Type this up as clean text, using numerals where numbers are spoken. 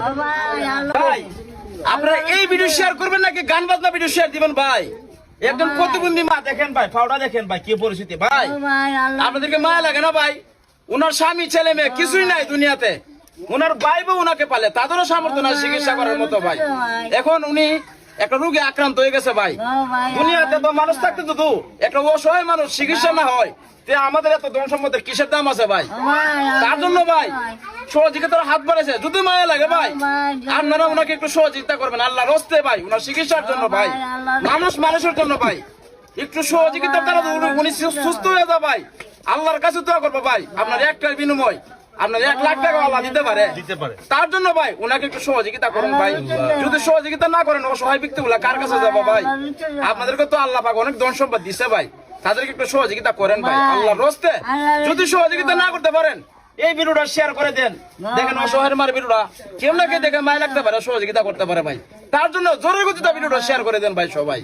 ভাই আপনারা এই ভিডিও শেয়ার করবেন নাকি গান বাজনা ভিডিও শেয়ার দিবেন ভাই? একজন প্রতিবন্ধী মা দেখেন ভাই, ফাওড়া দেখেন ভাই কি পরিস্থিতি ভাই। আপনাদেরকে মায়া লাগে না ভাই? উনার স্বামী ছেলে মেয়ে কিছুই নাই দুনিয়াতে, উনার ভাই বউ উনাকে পালে, তাদেরও সামর্থ্য নাই চিকিৎসা করার মতো ভাই। এখন উনি একটা রোগে আক্রান্ত হয়ে গেছে ভাই। দুনিয়াতে তো মানুষ থাকতে তো একটা অসহায় মানুষ চিকিৎসা না হয়, আমাদের এত ধন সম্পদের কিসের দাম আছে ভাই? তার জন্য ভাই সহযোগিতার হাত বাড়াইছে। যদি মায়া লাগে ভাই আপনারা ওনাকে একটু সহযোগিতা করবেন আল্লাহর হস্তে ভাই, ওনার চিকিৎসার জন্য ভাই, মানুষের জন্য ভাই একটু সহযোগিতা করা। উনি সুস্থ হয়ে যায় ভাই, আল্লাহর কাছে দোয়া করবো ভাই। আপনার একটার বিনিময় আপনার 1 লাখ টাকা আল্লাহ দিতে পারে। তার জন্য ভাই ওনাকে একটু সহযোগিতা করুন ভাই। যদি সহযোগিতা না করেন অসহায় ব্যক্তি গুলা কার কাছে যাবো ভাই? আপনাদেরকে তো আল্লাহ পাক অনেক ধন সম্পদ দিচ্ছে ভাই, তাদেরকে একটু সহযোগিতা করেন ভাই আল্লাহর হস্তে। যদি সহযোগিতা না করতে পারেন এই ভিডিওটা শেয়ার করে দেন। দেখেন অসহায়ের মার ভিডিওটা কেউ না কে দেখে মায় লাগতে পারে, সহযোগিতা করতে পারে ভাই। তার জন্য জরুরি গতিতে ভিডিওটা শেয়ার করে দেন ভাই সবাই।